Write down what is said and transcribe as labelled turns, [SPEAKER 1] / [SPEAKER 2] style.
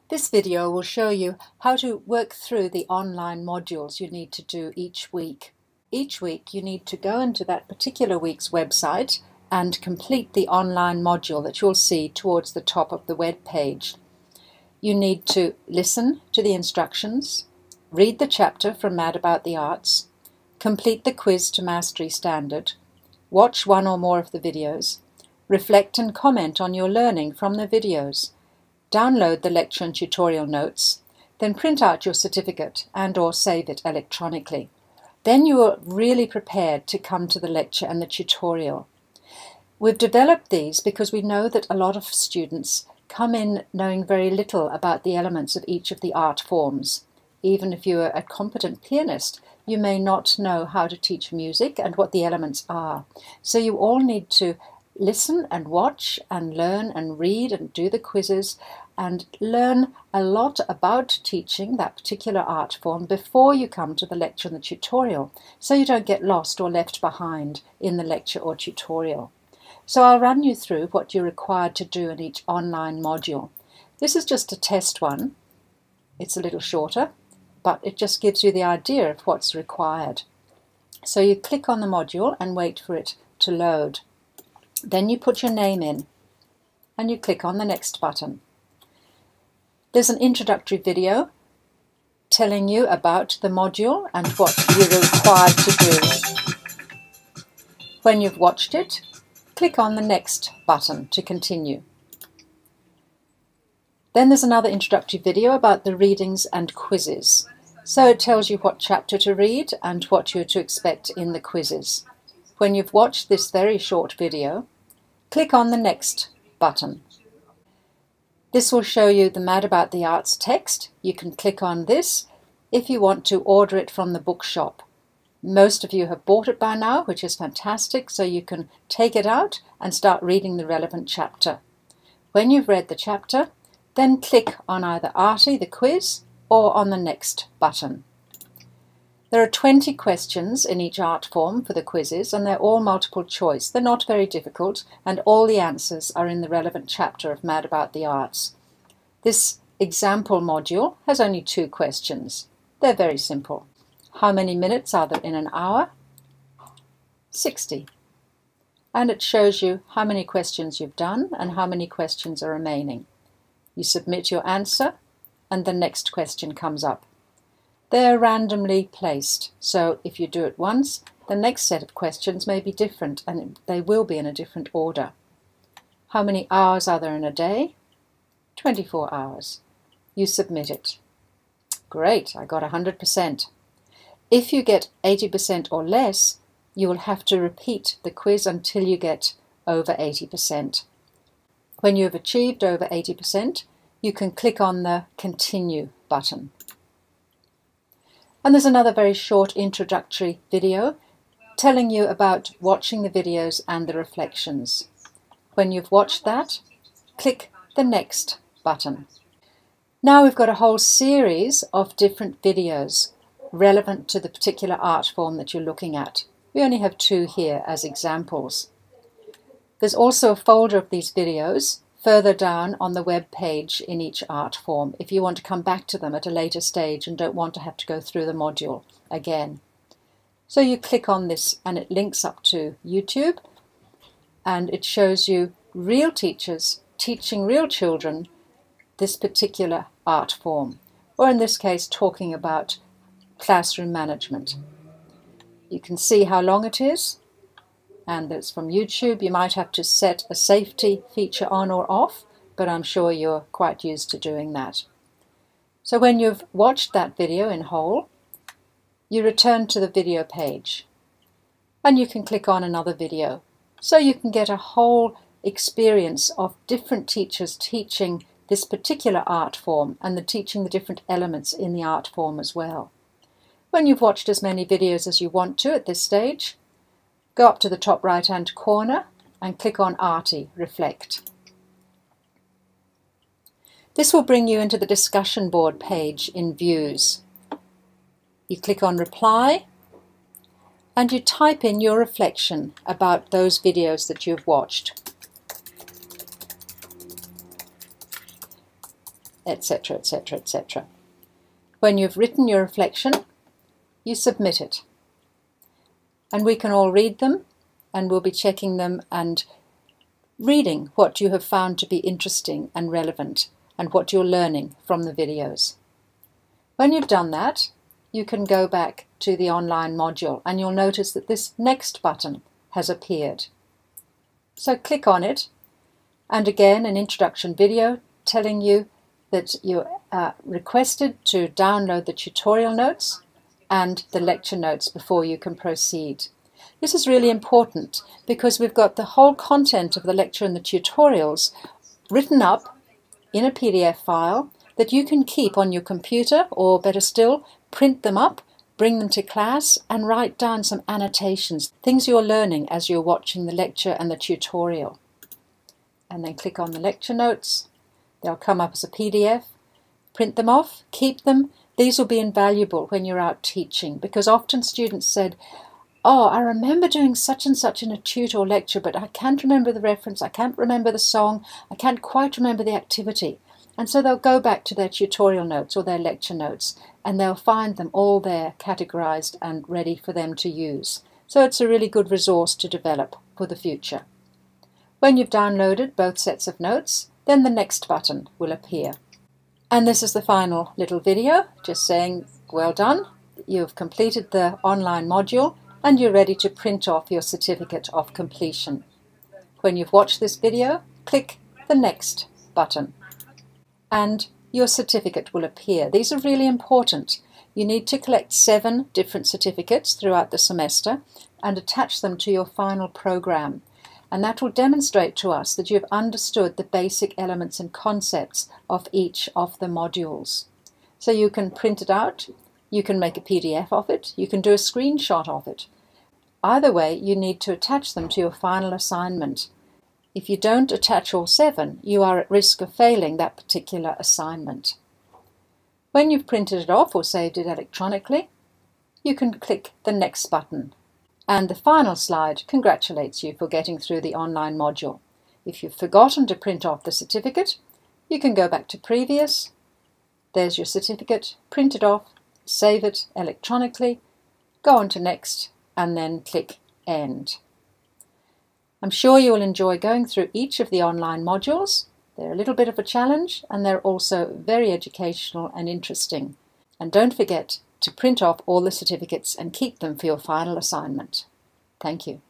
[SPEAKER 1] This video will show you how to work through the online modules you need to do each week. Each week you need to go into that particular week's website and complete the online module that you'll see towards the top of the web page. You need to listen to the instructions, read the chapter from Mad About the Arts, complete the quiz to Mastery Standard, watch one or more of the videos, reflect and comment on your learning from the videos, download the lecture and tutorial notes, then print out your certificate and/or save it electronically. Then you are really prepared to come to the lecture and the tutorial. We've developed these because we know that a lot of students come in knowing very little about the elements of each of the art forms. Even if you are a competent pianist, you may not know how to teach music and what the elements are. So you all need to listen and watch and learn and read and do the quizzes and learn a lot about teaching that particular art form before you come to the lecture and the tutorial, so you don't get lost or left behind in the lecture or tutorial. So I'll run you through what you're required to do in each online module. This is just a test one. It's a little shorter, but it just gives you the idea of what's required. So you click on the module and wait for it to load. Then you put your name in and you click on the next button. There's an introductory video telling you about the module and what you're required to do. When you've watched it, click on the next button to continue. Then there's another introductory video about the readings and quizzes. So it tells you what chapter to read and what you're to expect in the quizzes. When you've watched this very short video, click on the next button. This will show you the Mad About the Arts text. You can click on this if you want to order it from the bookshop. Most of you have bought it by now, which is fantastic, so you can take it out and start reading the relevant chapter. When you've read the chapter, then click on either Artie, the quiz, or on the next button. There are 20 questions in each art form for the quizzes, and they're all multiple choice. They're not very difficult, and all the answers are in the relevant chapter of Mad About the Arts. This example module has only 2 questions. They're very simple. How many minutes are there in an hour? 60. And it shows you how many questions you've done and how many questions are remaining. You submit your answer, and the next question comes up. They're randomly placed, so if you do it once, the next set of questions may be different, and they will be in a different order. How many hours are there in a day? 24 hours. You submit it. Great, I got 100%. If you get 80% or less, you will have to repeat the quiz until you get over 80%. When you have achieved over 80%, you can click on the Continue button. And there's another very short introductory video telling you about watching the videos and the reflections. When you've watched that, click the Next button. Now we've got a whole series of different videos relevant to the particular art form that you're looking at. We only have 2 here as examples. There's also a folder of these videos further down on the web page in each art form if you want to come back to them at a later stage and don't want to have to go through the module again. So you click on this and it links up to YouTube, and it shows you real teachers teaching real children this particular art form, or in this case talking about classroom management. You can see how long it is, and it's from YouTube. You might have to set a safety feature on or off, but I'm sure you're quite used to doing that. So when you've watched that video in whole, you return to the video page and you can click on another video. So you can get a whole experience of different teachers teaching this particular art form and teaching the different elements in the art form as well. When you've watched as many videos as you want to at this stage, go up to the top right hand corner and click on Artie Reflect. This will bring you into the discussion board page in Views. You click on Reply and you type in your reflection about those videos that you've watched. etc., etc., etc. When you've written your reflection, you submit it. And we can all read them, and we'll be checking them and reading what you have found to be interesting and relevant and what you're learning from the videos. When you've done that, you can go back to the online module and you'll notice that this next button has appeared. So click on it, and again an introduction video telling you that you're requested to download the tutorial notes and the lecture notes before you can proceed. This is really important because we've got the whole content of the lecture and the tutorials written up in a PDF file that you can keep on your computer, or better still, print them up, bring them to class and write down some annotations, things you're learning as you're watching the lecture and the tutorial. And then click on the lecture notes. They'll come up as a PDF. Print them off, keep them. These will be invaluable when you're out teaching, because often students said, "Oh, I remember doing such and such in a tutor or lecture, but I can't remember the reference, I can't remember the song, I can't quite remember the activity." And so they'll go back to their tutorial notes or their lecture notes, and they'll find them all there categorized and ready for them to use. So it's a really good resource to develop for the future. When you've downloaded both sets of notes, then the next button will appear. And this is the final little video, just saying, well done, you've completed the online module and you're ready to print off your certificate of completion. When you've watched this video, click the next button and your certificate will appear. These are really important. You need to collect 7 different certificates throughout the semester and attach them to your final program. And that will demonstrate to us that you've understood the basic elements and concepts of each of the modules. So you can print it out, you can make a PDF of it, you can do a screenshot of it. Either way, you need to attach them to your final assignment. If you don't attach all 7, you are at risk of failing that particular assignment. When you've printed it off or saved it electronically, you can click the next button. And the final slide congratulates you for getting through the online module. If you've forgotten to print off the certificate, you can go back to previous. There's your certificate, print it off, save it electronically, go on to next, and then click end. I'm sure you will enjoy going through each of the online modules. They're a little bit of a challenge and they're also very educational and interesting. And don't forget to print off all the certificates and keep them for your final assignment. Thank you.